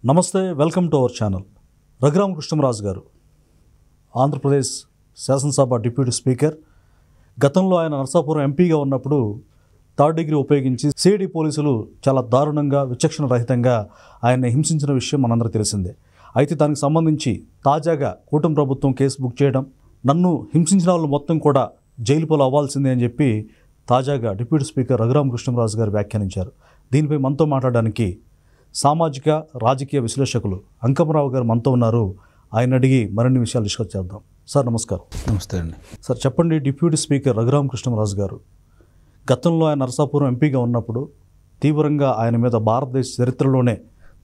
నమస్తే, welcome to our channel. Raghurama Krishna Raju గారు ఆంధ్రప్రదేశ్ శాసనసభ డిప్యూటీ స్పీకర్. గతంలో ఆయన నరసాపురం ఎంపీగా ఉన్నప్పుడు థర్డ్ డిగ్రీ ఉపయోగించి సిఐడి పోలీసులు చాలా దారుణంగా విచక్షణ రహితంగా ఆయన్ని హింసించిన విషయం మనందరికీ తెలిసిందే. అయితే దానికి సంబంధించి తాజాగా కూటమి ప్రభుత్వం కేసు బుక్ చేయడం, నన్ను హింసించిన వాళ్ళు మొత్తం కూడా జైలు పాలు అవ్వాల్సిందే అని చెప్పి తాజాగా డిప్యూటీ స్పీకర్ రఘురామకృష్ణరాజు గారు వ్యాఖ్యానించారు. దీనిపై మనతో మాట్లాడడానికి సామాజిక రాజకీయ విశ్లేషకులు అంకమరావు గారు మనతో ఉన్నారు. ఆయన అడిగి మరిన్ని విషయాలు డిస్కస్ చేద్దాం. సార్ నమస్కారం. నమస్తే అండి. సార్ చెప్పండి, డిప్యూటీ స్పీకర్ రఘురామకృష్ణరాజు గారు గతంలో ఆయన నరసాపురం ఎంపీగా ఉన్నప్పుడు తీవ్రంగా ఆయన మీద భారతదేశ చరిత్రలోనే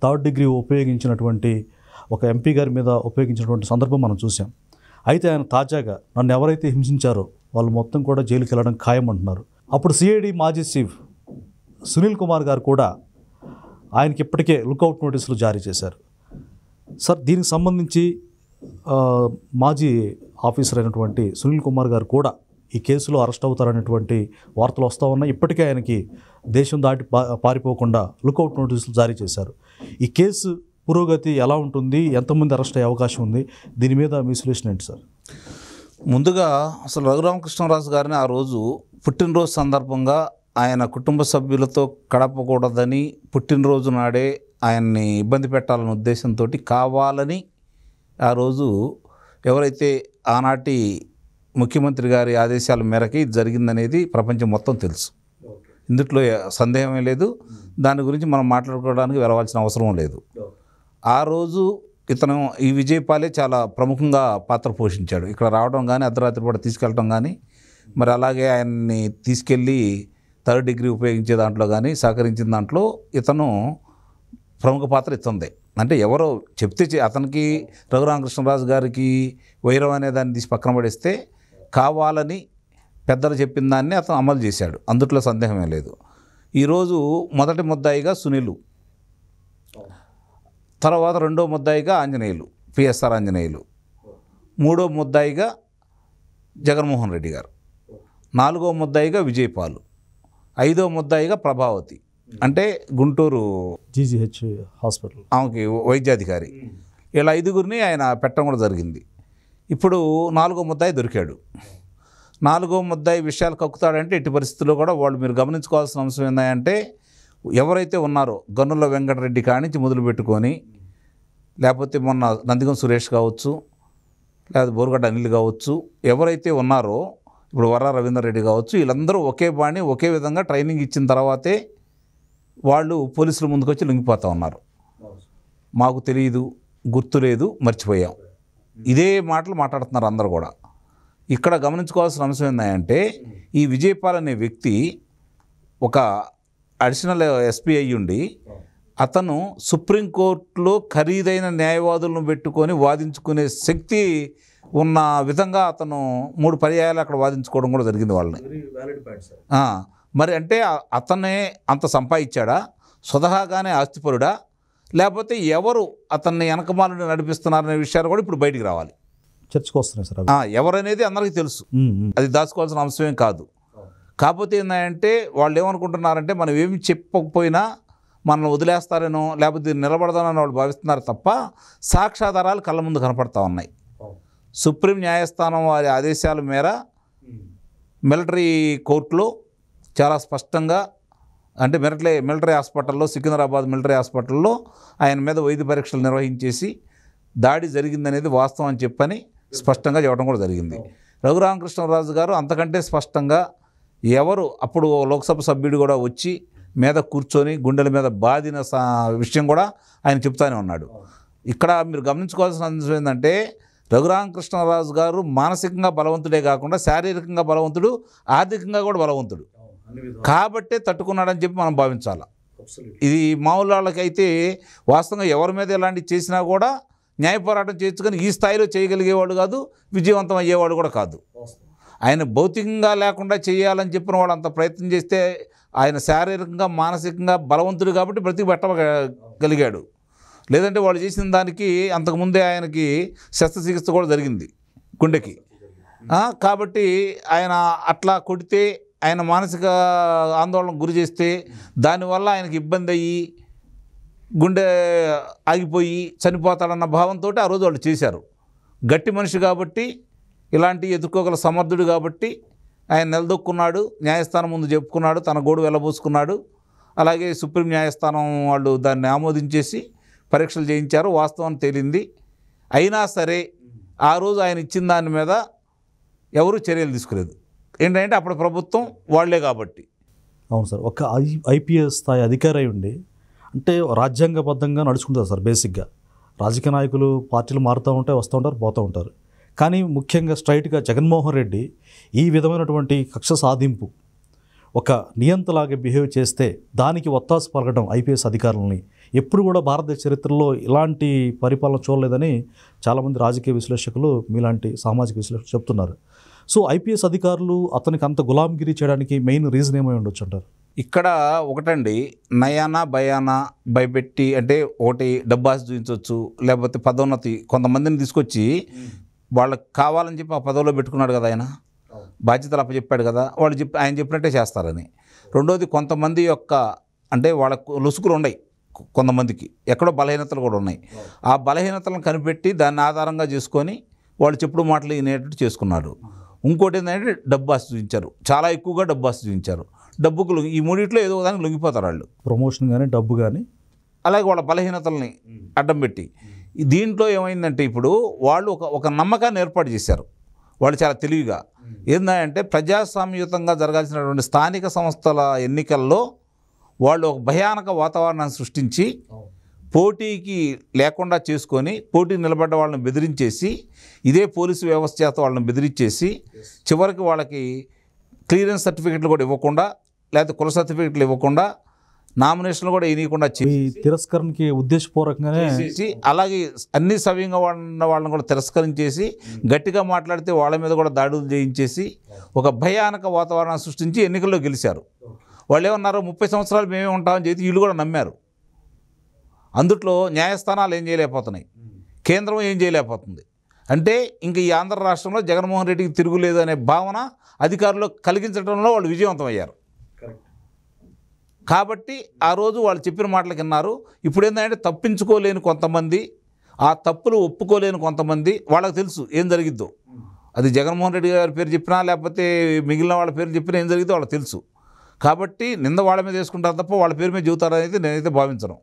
థర్డ్ డిగ్రీ ఉపయోగించినటువంటి ఒక ఎంపీ గారి మీద ఉపయోగించినటువంటి సందర్భం మనం చూసాం. అయితే ఆయన తాజాగా నన్ను ఎవరైతే హింసించారో వాళ్ళు మొత్తం కూడా జైలుకి వెళ్ళడం ఖాయం అంటున్నారు. అప్పుడు సిఐడి మాజీ చీఫ్ సునీల్ కుమార్ గారు కూడా ఆయనకి ఇప్పటికే లుకౌట్ నోటీసులు జారీ చేశారు. సార్ దీనికి సంబంధించి మాజీ ఆఫీసర్ అయినటువంటి సునీల్ కుమార్ గారు కూడా ఈ కేసులో అరెస్ట్ అవుతారనేటువంటి వార్తలు వస్తూ ఉన్నాయి. ఇప్పటికే ఆయనకి దేశం దాటి పారిపోకుండా లుకౌట్ నోటీసులు జారీ చేశారు. ఈ కేసు పురోగతి ఎలా ఉంటుంది, ఎంతమంది అరెస్ట్ అయ్యే అవకాశం ఉంది, దీని మీద మీ విశ్లేషణ ఏంటి సార్? ముందుగా అసలు రఘురామకృష్ణరాజు గారిని ఆ రోజు పుట్టినరోజు సందర్భంగా ఆయన కుటుంబ సభ్యులతో గడపకూడదని, పుట్టినరోజు నాడే ఆయన్ని ఇబ్బంది పెట్టాలనే ఉద్దేశంతో కావాలని ఆ రోజు ఎవరైతే ఆనాటి ముఖ్యమంత్రి గారి ఆదేశాల మేరకి ఇది జరిగిందనేది ప్రపంచం మొత్తం తెలుసు. ఇందుట్లో సందేహమే లేదు. దాని గురించి మనం మాట్లాడుకోవడానికి వెళ్ళవలసిన అవసరం లేదు. ఆ రోజు ఇతను ఈ విజయపాలే చాలా ప్రముఖంగా పాత్ర పోషించాడు. ఇక్కడ రావడం కానీ, అర్ధరాత్రి పూట తీసుకెళ్ళడం కానీ, మరి అలాగే ఆయన్ని తీసుకెళ్ళి థర్డ్ డిగ్రీ ఉపయోగించే దాంట్లో కానీ సహకరించిన దాంట్లో ఇతను ప్రముఖ పాత్ర ఇస్తుంది. అంటే ఎవరో చెప్తే అతనికి రఘురామకృష్ణరాజు గారికి వైరం అనే దాన్ని తీసి పక్కన పడేస్తే కావాలని పెద్దలు చెప్పిన దాన్ని అతను అమలు చేశాడు. అందుట్లో సందేహమే లేదు. ఈరోజు మొదటి ముద్దాయిగా సునీలు, తర్వాత రెండో ముద్దాయిగా ఆంజనేయులు, పిఎస్ఆర్ ఆంజనేయులు, మూడో ముద్దాయిగా జగన్మోహన్ రెడ్డి గారు, నాలుగో ముద్దాయిగా విజయపాలు, ఐదో ముద్దాయిగా ప్రభావతి అంటే గుంటూరు జీజీహెచ్ హాస్పిటల్ ఆమెకి వైద్యాధికారి. ఇలా ఐదుగురిని ఆయన పెట్టడం కూడా జరిగింది. ఇప్పుడు నాలుగో ముద్దాయి దొరికాడు. నాలుగో ముద్దాయి విషయాలు కక్కుతాడంటే ఎట్టి పరిస్థితుల్లో కూడా వాళ్ళు మీరు గమనించుకోవాల్సిన అంశం ఏంటంటే, ఎవరైతే ఉన్నారో గన్నుల వెంకటరెడ్డి కానించి మొదలు పెట్టుకొని, లేకపోతే మొన్న నందిగం సురేష్ కావచ్చు, లేకపోతే బోరుగడ్డ అనిల్ కావచ్చు, ఎవరైతే ఉన్నారో ఇప్పుడు వర్రా రవీందర్ రెడ్డి కావచ్చు, వీళ్ళందరూ ఒకే బాణి ఒకే విధంగా ట్రైనింగ్ ఇచ్చిన తర్వాతే వాళ్ళు పోలీసుల ముందుకు వచ్చి లొంగిపోతూ ఉన్నారు. మాకు తెలియదు, గుర్తులేదు, మర్చిపోయాం, ఇదే మాటలు మాట్లాడుతున్నారు అందరూ కూడా. ఇక్కడ గమనించుకోవాల్సిన అంశం ఏంటంటే, ఈ విజయపాల్ అనే వ్యక్తి ఒక అడిషనల్ ఎస్పీ అయ్యుండి అతను సుప్రీంకోర్టులో ఖరీదైన న్యాయవాదులను పెట్టుకొని వాదించుకునే శక్తి ఉన్న విధంగా అతను 3 పర్యాయాలు అక్కడ వాదించుకోవడం కూడా జరిగింది వాళ్ళని. మరి అంటే అతనే అంత సంపాదించాడా, స్వతహాగానే ఆస్తిపరుడా, లేకపోతే ఎవరు అతన్ని వెనకమాలని నడిపిస్తున్నారనే విషయాలు కూడా ఇప్పుడు బయటికి రావాలి. చర్చకు వస్తున్నాయి సార్. ఎవరనేది అందరికీ తెలుసు, అది దాచుకోవాల్సిన అంశమేం కాదు. కాకపోతే ఏంటంటే వాళ్ళు ఏమనుకుంటున్నారంటే, మనం ఏమి చెప్పకపోయినా మనల్ని వదిలేస్తారనో లేకపోతే నిలబడదానని వాళ్ళు భావిస్తున్నారు తప్ప సాక్ష్యాధారాలు కళ్ళ ముందు కనపడతా ఉన్నాయి. సుప్రీం న్యాయస్థానం వారి ఆదేశాల మేర మిలిటరీ కోర్టులో చాలా స్పష్టంగా, అంటే మిలిటరీ హాస్పిటల్లో, సికింద్రాబాద్ మిలిటరీ హాస్పిటల్లో ఆయన మీద వైద్య పరీక్షలు నిర్వహించేసి దాడి జరిగిందనేది వాస్తవం అని చెప్పని స్పష్టంగా చెప్పడం కూడా జరిగింది. రఘురామకృష్ణరాజు గారు అంతకంటే స్పష్టంగా ఎవరు అప్పుడు లోక్సభ సభ్యుడు కూడా వచ్చి మీద కూర్చొని గుండెల మీద బాధిన విషయం కూడా ఆయన చెప్తానే ఉన్నాడు. ఇక్కడ మీరు గమనించుకోవాల్సిన అంశం ఏంటంటే, రఘురామకృష్ణరాజు గారు మానసికంగా బలవంతుడే కాకుండా శారీరకంగా బలవంతుడు, ఆర్థికంగా కూడా బలవంతుడు కాబట్టే తట్టుకున్నాడని చెప్పి మనం భావించాలి. ఇది మామూలు వాళ్ళకైతే వాస్తవంగా ఎవరి మీద ఎలాంటి చేసినా కూడా న్యాయ పోరాటం చేయొచ్చు, కానీ ఈ స్థాయిలో చేయగలిగేవాడు కాదు, విజయవంతం అయ్యేవాడు కూడా కాదు. ఆయన భౌతికంగా లేకుండా చేయాలని చెప్పిన వాడు అంత ప్రయత్నం చేస్తే ఆయన శారీరకంగా మానసికంగా బలవంతుడు కాబట్టి బ్రతికి పెట్టగలిగాడు. లేదంటే వాళ్ళు చేసిన దానికి అంతకుముందే ఆయనకి శస్త్రచికిత్స కూడా జరిగింది గుండెకి. కాబట్టి ఆయన అట్లా కొడితే, ఆయన మానసిక ఆందోళనకు గురి చేస్తే దానివల్ల ఆయనకి ఇబ్బంది అయ్యి గుండె ఆగిపోయి చనిపోతాడన్న భావంతో ఆ రోజు వాళ్ళు చేశారు. గట్టి మనిషి కాబట్టి, ఇలాంటి ఎదుర్కోగల సమర్థుడు కాబట్టి ఆయన నిలదొక్కున్నాడు, న్యాయస్థానం ముందు చెప్పుకున్నాడు, తన గోడు వెళ్ళబోసుకున్నాడు. అలాగే సుప్రీం న్యాయస్థానం వాళ్ళు దాన్ని ఆమోదించేసి పరీక్షలు చేయించారు, వాస్తవం తేలింది. అయినా సరే ఆ రోజు ఆయన ఇచ్చిన దాని మీద ఎవరు చర్యలు తీసుకోలేదు. ఏంటంటే అప్పుడు ప్రభుత్వం వాళ్లే కాబట్టి. అవును సార్, ఒక ఐపీఎస్ స్థాయి అధికారి ఉండి అంటే రాజ్యాంగబద్ధంగా నడుచుకుంటారు సార్. బేసిక్గా రాజకీయ నాయకులు పార్టీలు మారుతూ ఉంటాయి, వస్తూ ఉంటారు, పోతూ ఉంటారు. కానీ ముఖ్యంగా స్ట్రైట్గా జగన్మోహన్ రెడ్డి ఈ విధమైనటువంటి కక్ష సాధింపు ఒక నియంతలాగా బిహేవ్ చేస్తే దానికి ఒత్తాసు పలకడం ఐపీఎస్ అధికారులని ఎప్పుడు కూడా భారతదేశ చరిత్రలో ఇలాంటి పరిపాలన చూడలేదని చాలామంది రాజకీయ విశ్లేషకులు, మీలాంటి సామాజిక విశ్లేషకులు చెప్తున్నారు. సో ఐపీఎస్ అధికారులు అతనికి అంత గులాంగిరి చేయడానికి మెయిన్ రీజన్ ఏమై ఉండొచ్చు అంటారు? ఇక్కడ ఒకటండి, నయానా భయానా భయపెట్టి, అంటే ఒకటి డబ్బాసి చూపించవచ్చు, లేకపోతే పదోన్నతి కొంతమందిని తీసుకొచ్చి వాళ్ళకి కావాలని చెప్పి ఆ పదవిలో పెట్టుకున్నాడు కదా ఆయన, బాధ్యతలు అప్పచెప్పాడు కదా, వాళ్ళు ఆయన చెప్పినట్టే చేస్తారని. రెండోది, కొంతమంది యొక్క అంటే వాళ్ళకు లొసుకులు ఉన్నాయి, కొంతమందికి ఎక్కడో బలహీనతలు కూడా ఉన్నాయి. ఆ బలహీనతలను కనిపెట్టి దాన్ని ఆధారంగా చేసుకొని వాళ్ళు చెప్పుడు మాటలు వినేటట్టు చేసుకున్నాడు. ఇంకోటి ఏంటంటే డబ్బు ఆశ చూపించారు, చాలా ఎక్కువగా డబ్బు ఆశ చూపించారు. డబ్బుకు ఈ మూడిట్లో ఏదో దానికి లొంగిపోతారు వాళ్ళు, ప్రమోషన్ కానీ డబ్బు కానీ. అలాగే వాళ్ళ బలహీనతల్ని అడ్డం పెట్టి దీంట్లో ఏమైందంటే ఇప్పుడు వాళ్ళు ఒక నమ్మకాన్ని ఏర్పాటు చేశారు. వాళ్ళు చాలా తెలివిగా ఏంటంటే ప్రజాస్వామ్యయుతంగా జరగాల్సినటువంటి స్థానిక సంస్థల ఎన్నికల్లో వాళ్ళు ఒక భయానక వాతావరణాన్ని సృష్టించి పోటీకి లేకుండా చేసుకొని పోటీ నిలబడ్డ వాళ్ళని బెదిరించేసి, ఇదే పోలీసు వ్యవస్థ చేత వాళ్ళని బెదిరించేసి చివరికి వాళ్ళకి క్లియరెన్స్ సర్టిఫికెట్లు కూడా ఇవ్వకుండా, లేకపోతే కుల సర్టిఫికెట్లు ఇవ్వకుండా, నామినేషన్లు కూడా వేయకుండా తిరస్కరణకి ఉద్దేశపూర్వకంగానే చేసి, అలాగే అన్ని సవ్యంగా వాళ్ళని కూడా తిరస్కరించేసి, గట్టిగా మాట్లాడితే వాళ్ళ మీద కూడా దాడులు చేయించేసి ఒక భయానక వాతావరణాన్ని సృష్టించి ఎన్నికల్లో గెలిచారు. వాళ్ళు ఏమన్నారు, 30 సంవత్సరాలు మేమే ఉంటామని చెప్పి వీళ్ళు కూడా నమ్మారు. అందుట్లో న్యాయస్థానాలు ఏం చేయలేకపోతున్నాయి, కేంద్రం ఏం చేయలేకపోతుంది. అంటే ఇంక ఈ ఆంధ్ర రాష్ట్రంలో జగన్మోహన్ రెడ్డికి తిరుగులేదు అనే భావన అధికారులు కలిగించడంలో వాళ్ళు విజయవంతమయ్యారు. కాబట్టి ఆ రోజు వాళ్ళు చెప్పిన మాటలు విన్నారు. ఇప్పుడు ఏంటంటే తప్పించుకోలేని కొంతమంది, ఆ తప్పులు ఒప్పుకోలేని కొంతమంది, వాళ్ళకి తెలుసు ఏం జరిగిద్దో. అది జగన్మోహన్ రెడ్డి గారి పేరు చెప్పినా లేకపోతే మిగిలిన వాళ్ళ పేరు చెప్పినా ఏం జరిగిద్దో వాళ్ళకి తెలుసు. కాబట్టి నింద వాళ్ళ మీద వేసుకుంటారు తప్ప వాళ్ళ పేరు మీద చెబుతారనేది నేనైతే భావించను.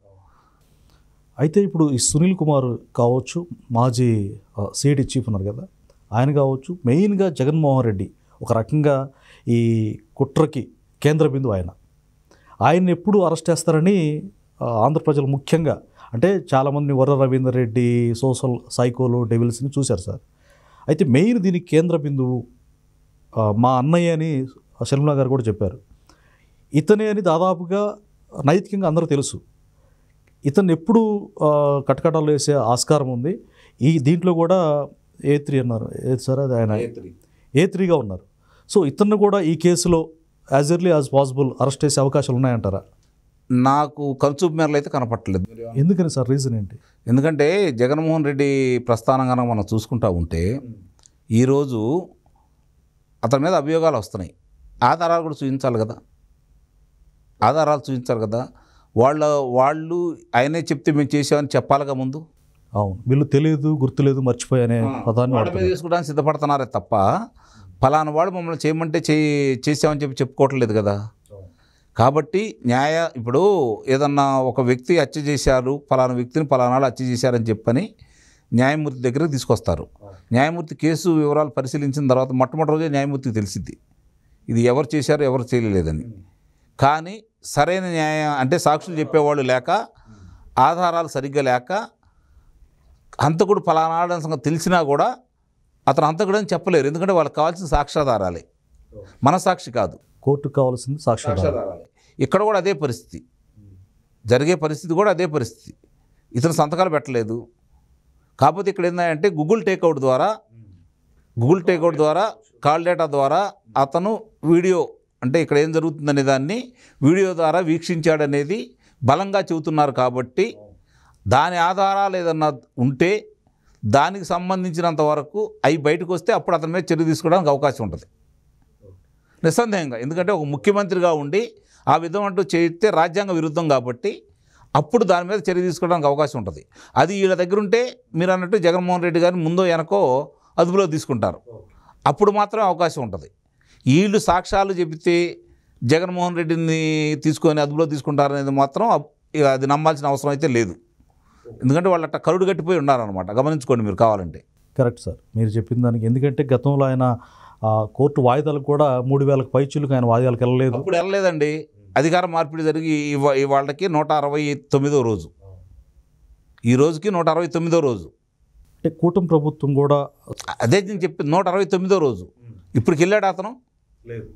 అయితే ఇప్పుడు ఈ సునీల్ కుమార్ కావచ్చు, మాజీ సిఐడి చీఫ్ ఉన్నారు కదా, ఆయన కావచ్చు, మెయిన్గా జగన్మోహన్ రెడ్డి ఒక రకంగా ఈ కుట్రకి కేంద్ర బిందువు ఆయన్ని ఎప్పుడు అరెస్ట్ చేస్తారని ఆంధ్ర ప్రజలు ముఖ్యంగా, అంటే చాలామంది వర్ర రవీందర్ రెడ్డి, సోషల్ సైకోలు, డెవిల్స్ని చూశారు సార్. అయితే మెయిన్ దీనికి కేంద్ర బిందువు మా అన్నయ్య అని షర్మిలా గారు కూడా చెప్పారు. ఇతనే అని దాదాపుగా నైతికంగా అందరూ తెలుసు. ఇతను ఎప్పుడు కటకటాలు వేసే ఆస్కారం ఉంది. దీంట్లో కూడా A3 అన్నారు, ఏది సార్ అది, ఆయన A3గా ఉన్నారు. సో ఇతన్ని కూడా ఈ కేసులో as early as possible arrest చేసే అవకాశాలు ఉన్నాయంటారా? నాకు కనుచూపు మేరలు అయితే కనపట్టలేదు. ఎందుకని సార్, రీజన్ ఏంటి? ఎందుకంటే జగన్మోహన్ రెడ్డి ప్రస్థానంగా మనం చూసుకుంటా ఉంటే ఈరోజు అతని మీద అభియోగాలు వస్తున్నాయి, ఆధారాలు కూడా చూపించాలి కదా, ఆధారాలు చూపించాలి కదా. వాళ్ళు ఆయనే చెప్తే మేము చేసామని చెప్పాలిగా ముందు. అవును, వీళ్ళు తెలియదు, గుర్తులేదు, మర్చిపోయానే పదాన్ని వాళ్ళ మీద తీసుకోవడానికి సిద్ధపడుతున్నారే తప్ప ఫలానా వాడు మమ్మల్ని చేయమంటే చేసామని చెప్పి చెప్పుకోవట్లేదు కదా. కాబట్టి ఇప్పుడు ఏదన్నా ఒక వ్యక్తి హత్య చేశారు, ఫలానా వ్యక్తిని ఫలానాడు హత్య చేశారని చెప్పని న్యాయమూర్తి దగ్గరికి తీసుకొస్తారు. న్యాయమూర్తి కేసు వివరాలు పరిశీలించిన తర్వాత మొట్టమొదటి రోజే న్యాయమూర్తికి తెలిసిద్ది ఇది ఎవరు చేశారు, ఎవరు చేయలేదని. కానీ సరైన న్యాయం అంటే సాక్షులు చెప్పేవాళ్ళు లేక, ఆధారాలు సరిగ్గా లేక, హంతకుడు ఫలానాడు సంగతి తెలిసినా కూడా అతను హంతకుడని చెప్పలేరు. ఎందుకంటే వాళ్ళకి కావాల్సిన సాక్ష్యాధారాలే, మనసాక్షి కాదు, కోర్టుకు కావాల్సింది సాక్ష్యాధారాలే. ఇక్కడ కూడా అదే పరిస్థితి, జరిగే పరిస్థితి కూడా అదే పరిస్థితి. ఇతను సంతకాలు పెట్టలేదు. కాకపోతే ఇక్కడ ఏంటంటే గూగుల్ టేక్అవుట్ ద్వారా కాల్ డేటా ద్వారా అతను వీడియో, అంటే ఇక్కడ ఏం జరుగుతుందనే దాన్ని వీడియో ద్వారా వీక్షించాడనేది బలంగా చెబుతున్నారు. కాబట్టి దాని ఆధారాలు ఏదన్నా ఉంటే దానికి సంబంధించినంత వరకు అవి బయటకు వస్తే అప్పుడు అతని మీద చర్య తీసుకోవడానికి అవకాశం ఉంటుంది నిస్సందేహంగా. ఎందుకంటే ఒక ముఖ్యమంత్రిగా ఉండి ఆ విధం అంటూ చేస్తే రాజ్యాంగ విరుద్ధం కాబట్టి అప్పుడు దాని మీద చర్య తీసుకోవడానికి అవకాశం ఉంటుంది. అది వీళ్ళ దగ్గర ఉంటే మీరు అన్నట్టు జగన్మోహన్ రెడ్డి గారిని ముందో వెనకో అదుపులో తీసుకుంటారు. అప్పుడు మాత్రమే అవకాశం ఉంటుంది. వీళ్ళు సాక్ష్యాలు చెబితే జగన్మోహన్ రెడ్డిని తీసుకొని అదుపులో తీసుకుంటారనేది మాత్రం అది నమ్మాల్సిన అవసరం అయితే లేదు. ఎందుకంటే వాళ్ళు అట్లా కరుడు కట్టిపోయి ఉన్నారనమాట. గమనించుకోండి మీరు కావాలంటే. కరెక్ట్ సార్ మీరు చెప్పిన దానికి. ఎందుకంటే గతంలో ఆయన కోర్టు వాయిదాలకు కూడా 3,000 పైచీలకు ఆయన వాయిదాలకు వెళ్ళలేదు. అప్పుడు వెళ్ళలేదండి. అధికార మార్పిడి జరిగి వాళ్ళకి 169వ రోజు, ఈ రోజుకి 169వ రోజు. అంటే కూటమి ప్రభుత్వం కూడా అదే నేను చెప్పింది 169వ రోజు. ఇప్పటికి వెళ్ళాడు అతను? లేదు.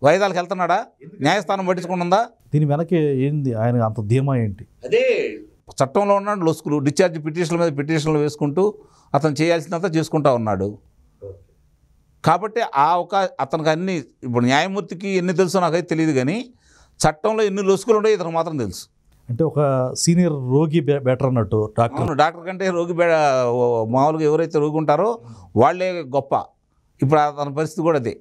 వాయిదాలకు వెళ్తున్నాడా? న్యాయస్థానం పట్టించుకుంటుందా? దీని వెనక ఏంది ఆయన అంత ధీమా ఏంటి? అదే చట్టంలో ఉన్నాడు లొసుకులు. డిశ్చార్జ్ పిటిషన్ల మీద పిటిషన్లు వేసుకుంటూ అతను చేయాల్సినంత చేసుకుంటా ఉన్నాడు. కాబట్టి అతనికి అన్ని, ఇప్పుడు న్యాయమూర్తికి ఎన్ని తెలుసో నాకైతే తెలియదు, కానీ చట్టంలో ఎన్ని లొసుకులు ఉంటాయో ఇతనికి మాత్రం తెలుసు. అంటే ఒక సీనియర్ రోగి బెటర్ అన్నట్టు. డాక్టర్ కంటే రోగి మామూలుగా ఎవరైతే రోగి ఉంటారో వాళ్ళే గొప్ప. ఇప్పుడు అతని పరిస్థితి కూడా అదే.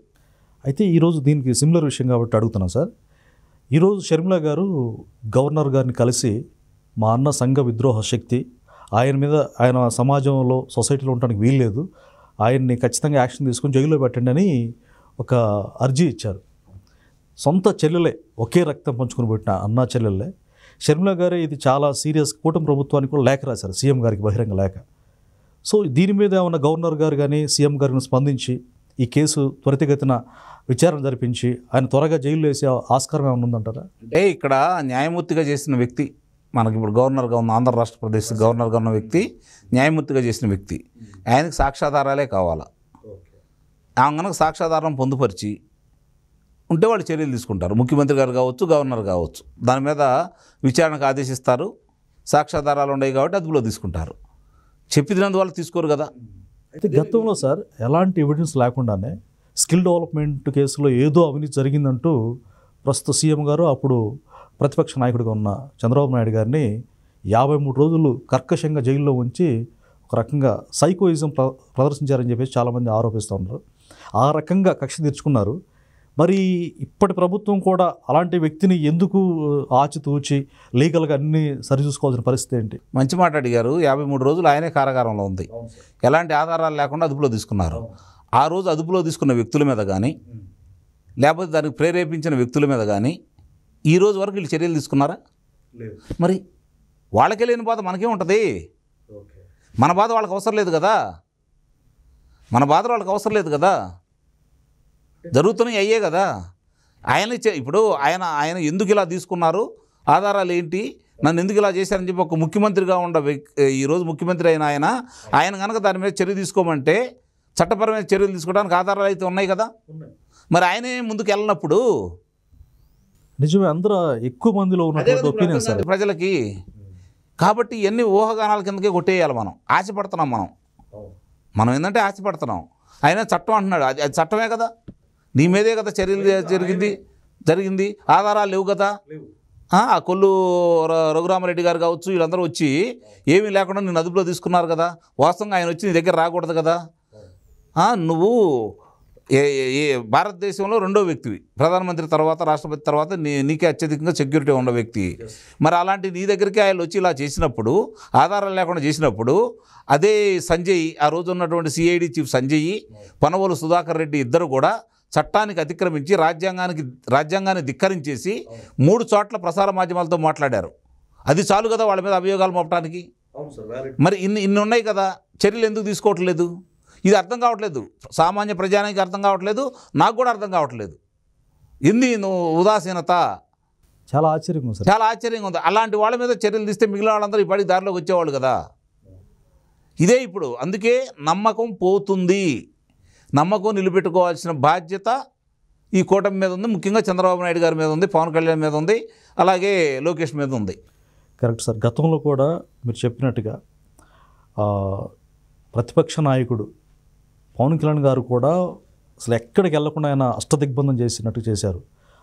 అయితే ఈరోజు దీనికి సిమిలర్ విషయం కాబట్టి అడుగుతున్నాను సార్. ఈరోజు షర్మిల గారు గవర్నర్ గారిని కలిసి మా అన్న సంఘ విద్రోహ శక్తి, ఆయన సమాజంలో సొసైటీలో ఉండడానికి వీల్లేదు, ఆయన్ని ఖచ్చితంగా యాక్షన్ తీసుకొని జైల్లో పెట్టండి అని ఒక అర్జీ ఇచ్చారు. సొంత చెల్లెలే, ఒకే రక్తం పంచుకొని పెట్టిన అన్నా చెల్లెలే షర్మిల గారే ఇది చాలా సీరియస్. కూటమి ప్రభుత్వానికి కూడా లేఖ రాశారు, సీఎం గారికి బహిరంగ లేఖ. సో దీని మీద ఏమన్నా గవర్నర్ గారు కానీ సీఎం గారిని స్పందించి ఈ కేసు త్వరితగతిన విచారణ జరిపించి ఆయన త్వరగా జైల్లో వేసే ఆస్కారం ఏమైనా ఉందంటారా? అంటే ఇక్కడ న్యాయమూర్తిగా చేసిన వ్యక్తి, మనకి ఇప్పుడు గవర్నర్గా ఉన్న ఆంధ్ర రాష్ట్ర ప్రదేశ్ గవర్నర్గా ఉన్న వ్యక్తి, న్యాయమూర్తిగా చేసిన వ్యక్తి, ఆయనకు సాక్ష్యాధారాలే కావాలా. ఆమె కనుక సాక్ష్యాధారం పొందుపరిచి ఉంటే వాళ్ళు చర్యలు తీసుకుంటారు. ముఖ్యమంత్రి గారు కావచ్చు, గవర్నర్ కావచ్చు, దాని మీద విచారణకు ఆదేశిస్తారు. సాక్ష్యాధారాలు ఉన్నాయి కాబట్టి అదుపులో తీసుకుంటారు. చెప్పినందువల్ల తీసుకోరు కదా. అయితే గతంలో సార్ ఎలాంటి ఎవిడెన్స్ లేకుండానే స్కిల్ డెవలప్మెంట్ కేసులో ఏదో అవినీతి జరిగిందంటూ ప్రస్తుత సీఎం గారు, అప్పుడు ప్రతిపక్ష నాయకుడిగా ఉన్న చంద్రబాబు నాయుడు గారిని 53 రోజులు కర్కశంగా జైల్లో ఉంచి ఒక రకంగా సైకోయిజం ప్రదర్శించారని చెప్పేసి చాలామంది ఆరోపిస్తూ ఉన్నారు. ఆ రకంగా కక్ష తీర్చుకున్నారు. మరి ఇప్పటి ప్రభుత్వం కూడా అలాంటి వ్యక్తిని ఎందుకు ఆచితూచి లీగల్గా అన్నీ సరిచూసుకోవాల్సిన పరిస్థితి ఏంటి? మంచి మాట అడిగారు. 53 రోజులు ఆయనే కారాగారంలో ఉంది. ఎలాంటి ఆధారాలు లేకుండా అదుపులో తీసుకున్నారు. ఆ రోజు అదుపులో తీసుకున్న వ్యక్తుల మీద కానీ, లేకపోతే దానికి ప్రేరేపించిన వ్యక్తుల మీద కానీ ఈ రోజు వరకు వీళ్ళు చర్యలు తీసుకున్నారా? మరి వాళ్ళకే లేని బాధ మనకే ఉంటుంది. మన బాధ వాళ్ళకి అవసరం లేదు కదా. మన బాధ వాళ్ళకి అవసరం లేదు కదా. జరుగుతున్నాయి అయ్యే కదా. ఇప్పుడు ఆయన ఎందుకు ఇలా తీసుకున్నారు, ఆధారాలు ఏంటి, నన్ను ఎందుకు ఇలా చేశారని చెప్పి ఒక ముఖ్యమంత్రిగా ఈరోజు ముఖ్యమంత్రి అయిన ఆయన కనుక దాని మీద చర్య తీసుకోమంటే చట్టపరమైన చర్యలు తీసుకోవడానికి ఆధారాలు అయితే ఉన్నాయి కదా. మరి ఆయనే ముందుకు వెళ్ళినప్పుడు నిజమే, అందరూ ఎక్కువ మందిలో ఉన్నటువంటి ఒపీనియన్ సార్ ప్రజలకి. కాబట్టి ఇవన్నీ ఊహాగానాల కిందకే కొట్టేయాలి. మనం ఆశపడుతున్నాం. మనం ఏంటంటే ఆశపడుతున్నాం. ఆయన చట్టం అంటున్నాడు, అది చట్టమే కదా. నీ మీదే కదా చర్యలు జరిగింది. ఆధారాలు లేవు కదా. ఆ కొల్లు రఘురామరెడ్డి గారు కావచ్చు, వీళ్ళందరూ వచ్చి ఏమీ లేకుండా నేను అదుపులో తీసుకున్నారు కదా. వాస్తవంగా ఆయన వచ్చి నీ దగ్గర రాకూడదు కదా. నువ్వు భారతదేశంలో రెండో వ్యక్తివి, ప్రధానమంత్రి తర్వాత, రాష్ట్రపతి తర్వాత నీకే అత్యధికంగా సెక్యూరిటీ ఉన్న వ్యక్తి. మరి అలాంటి నీ దగ్గరికి ఆయన వచ్చి ఇలా చేసినప్పుడు, ఆధారాలు లేకుండా చేసినప్పుడు, అదే సంజయ్, ఆ రోజు ఉన్నటువంటి సిఐడి చీఫ్ సంజయ్, పనవోలు సుధాకర్ రెడ్డి ఇద్దరు కూడా చట్టానికి అతిక్రమించి రాజ్యాంగాన్ని ధిక్కరించేసి 3 చోట్ల ప్రసార మాధ్యమాలతో మాట్లాడారు. అది చాలు కదా వాళ్ళ మీద అభియోగాలు మోపడానికి. మరి ఇన్ని ఉన్నాయి కదా, చర్యలు ఎందుకు తీసుకోవట్లేదు? ఇది అర్థం కావట్లేదు. సామాన్య ప్రజానికి అర్థం కావట్లేదు, నాకు కూడా అర్థం కావట్లేదు. నువ్వు ఉదాసీనత. చాలా ఆశ్చర్యంగా ఉంది. అలాంటి వాళ్ళ మీద చర్యలు తీస్తే మిగిలిన వాళ్ళందరూ ఈ పడి దారిలోకి వచ్చేవాళ్ళు కదా. ఇదే ఇప్పుడు. అందుకే నమ్మకం పోతుంది. నమ్మకం నిలబెట్టుకోవాల్సిన బాధ్యత ఈ కూటమి మీద ఉంది. ముఖ్యంగా చంద్రబాబు నాయుడు గారి మీద ఉంది, పవన్ కళ్యాణ్ మీద ఉంది, అలాగే లోకేష్ మీద ఉంది. Correct sir. గతంలో కూడా మీరు చెప్పినట్టుగా ప్రతిపక్ష నాయకుడు పవన్ కళ్యాణ్ గారు కూడా అసలు ఎక్కడికి వెళ్లకుండా ఆయన అష్టదిగ్బంధం చేసినట్టు చేశారు.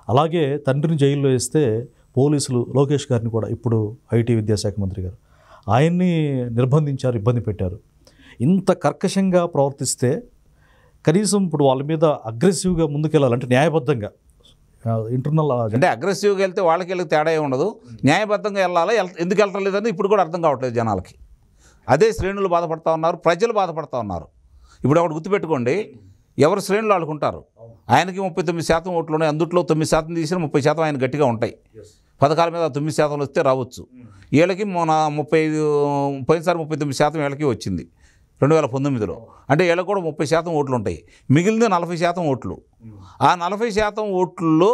అలాగే తండ్రిని జైల్లో వేస్తే పోలీసులు లోకేష్ గారిని కూడా, ఇప్పుడు ఐటీ విద్యాశాఖ మంత్రి గారు, ఆయన్ని నిర్బంధించారు, ఇబ్బంది పెట్టారు. ఇంత కర్కశంగా ప్రవర్తిస్తే కనీసం ఇప్పుడు వాళ్ళ మీద అగ్రెసివ్గా ముందుకెళ్ళాలంటే న్యాయబద్ధంగా ఇంటర్నల్ అంటే అగ్రెసివ్గా వెళ్తే వాళ్ళకి వెళ్ళి తేడా ఏమి ఉండదు, న్యాయబద్ధంగా వెళ్ళాలా, ఎందుకు వెళ్ళటం లేదని ఇప్పుడు కూడా అర్థం కావట్లేదు జనాలకి. అదే శ్రేణులు బాధపడతా ఉన్నారు, ప్రజలు బాధపడతా ఉన్నారు. ఇప్పుడు ఒకటి గుర్తుపెట్టుకోండి, ఎవరు శ్రేణులు ఆడుకుంటారు. ఆయనకి 39% ఓట్లు ఉన్నాయి, అందుట్లో 9% తీసిన 30% ఆయన గట్టిగా ఉంటాయి. పథకాల మీద 9% వస్తే రావచ్చు. వీళ్ళకి మన 35 పోయినసారి 39% వీళ్ళకి వచ్చింది 2019లో. అంటే వీళ్ళకి కూడా 30% ఓట్లు ఉంటాయి. మిగిలిన 40% ఓట్లు. ఆ 40% ఓట్లలో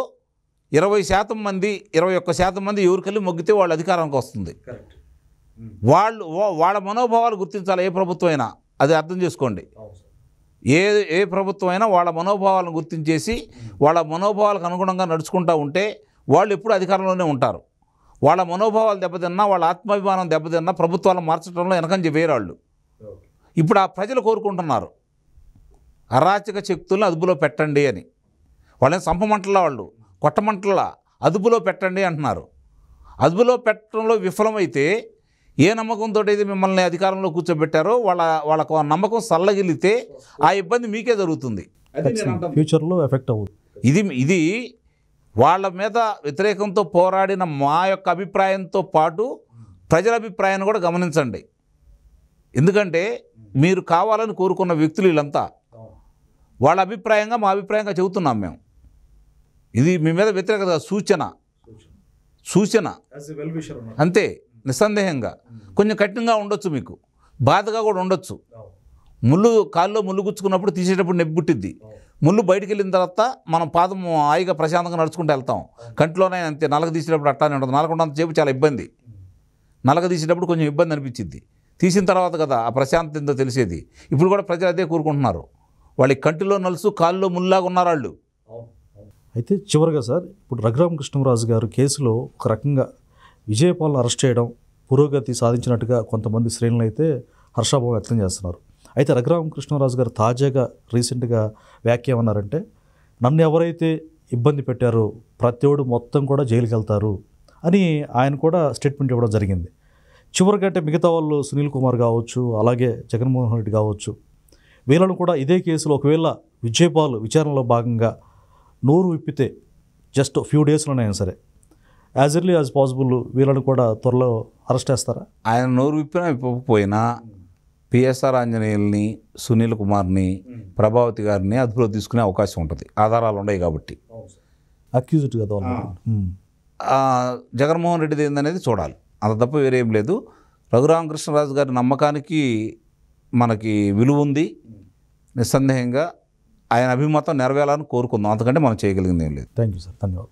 20% మంది 21% మంది ఎవరికెళ్ళి మొగ్గితే వాళ్ళు అధికారానికి వస్తుంది. వాళ్ళ మనోభావాలు గుర్తించాలి. ఏ ప్రభుత్వం అయినా అది అర్థం చేసుకోండి. ఏ ప్రభుత్వం అయినా వాళ్ళ మనోభావాలను గుర్తించేసి వాళ్ళ మనోభావాలకు అనుగుణంగా నడుచుకుంటూ ఉంటే వాళ్ళు ఎప్పుడు అధికారంలోనే ఉంటారు. వాళ్ళ మనోభావాలు దెబ్బతిన్నా, వాళ్ళ ఆత్మాభిమానం దెబ్బతిన్నా ప్రభుత్వాలను మార్చడంలో వెనకంజ వేరాళ్ళు. ఇప్పుడు ఆ ప్రజలు కోరుకుంటున్నారు అరాచక శక్తులను అదుపులో పెట్టండి అని. వాళ్ళని సంపమంటలా, వాళ్ళు కొట్టమంటలా, అదుపులో పెట్టండి అంటున్నారు. అదుపులో పెట్టడంలో విఫలమైతే ఏ నమ్మకంతో అయితే మిమ్మల్ని అధికారంలో కూర్చోబెట్టారో వాళ్ళకు ఆ నమ్మకం సల్లగిలితే ఆ ఇబ్బంది మీకే జరుగుతుంది. ఫ్యూచర్లో ఎఫెక్ట్ అవుతుంది. ఇది వాళ్ళ మీద వ్యతిరేకంతో పోరాడిన మా యొక్క అభిప్రాయంతో పాటు ప్రజల అభిప్రాయాన్ని కూడా గమనించండి. ఎందుకంటే మీరు కావాలని కోరుకున్న వ్యక్తులు వీళ్ళంతా. వాళ్ళ అభిప్రాయంగా మా అభిప్రాయంగా చెబుతున్నాం మేము. ఇది మీ మీద వ్యతిరేకత సూచన అంతే. నిస్సందేహంగా కొంచెం కఠినంగా ఉండొచ్చు, మీకు బాధగా కూడా ఉండొచ్చు. కాల్లో ముళ్ళు గుచ్చుకున్నప్పుడు తీసేటప్పుడు నొప్పి పుట్టిద్ది. ముళ్ళు బయటికి వెళ్ళిన తర్వాత మనం పాదం హాయిగా ప్రశాంతంగా నడుచుకుంటూ వెళ్తాం. కంట్లోనే అంతే. నలగ తీసేటప్పుడు అట్టానే ఉంటుంది. నలగొండంతసేపు చాలా ఇబ్బంది. నలగ తీసేటప్పుడు కొంచెం ఇబ్బంది అనిపించింది. తీసిన తర్వాత కదా ఆ ప్రశాంతత ఏందో తెలిసేది. ఇప్పుడు కూడా ప్రజలు అదే కోరుకుంటున్నారు. వాళ్ళ కంటిలో నలుసు, కాల్లో ముల్లాగా ఉన్నారు వాళ్ళు. అయితే చివరిగా సార్, ఇప్పుడు రఘురామకృష్ణరాజు గారు కేసులో ఒక రకంగా విజయపాల్ని అరెస్ట్ చేయడం పురోగతి సాధించినట్టుగా కొంతమంది శ్రేణులు అయితే హర్షాభావం వ్యక్తం చేస్తున్నారు. అయితే రఘురామకృష్ణరాజు గారు తాజాగా రీసెంట్గా వ్యాఖ్య ఏమన్నారంటే, నన్ను ఎవరైతే ఇబ్బంది పెట్టారో ప్రతివాడు మొత్తం కూడా జైలుకి వెళ్తారు అని ఆయన కూడా స్టేట్మెంట్ ఇవ్వడం జరిగింది. చివరికంటే మిగతా వాళ్ళు సునీల్ కుమార్ కావచ్చు, అలాగే జగన్మోహన్ రెడ్డి కావచ్చు, వీళ్ళను కూడా ఇదే కేసులో ఒకవేళ విజయపాల్ విచారణలో భాగంగా నోరు విప్పితే జస్ట్ ఫ్యూ డేస్లోనైనా సరే యాజ్ ఎర్లీ యాజ్ పాసిబుల్ వీళ్ళని కూడా త్వరలో అరెస్ట్ చేస్తారా? ఆయన నోరు విప్పినా విప్పకపోయినా పిఎస్ఆర్ ఆంజనేయుల్ని, సునీల్ కుమార్ని, ప్రభావతి గారిని అదుపులో తీసుకునే అవకాశం ఉంటుంది. ఆధారాలు ఉన్నాయి కాబట్టి. అక్యూజ్డ్ కదా జగన్మోహన్ రెడ్డిది ఏందనేది చూడాలి. అంత తప్ప వేరేం లేదు. రఘురామకృష్ణరాజు గారి నమ్మకానికి మనకి విలువ ఉంది. నిస్సందేహంగా ఆయన అభిమతం నెరవేరాలని కోరుకుందాం. అంతకంటే మనం చేయగలిగింది ఏం లేదు. Thank you sir. ధన్యవాదాలు.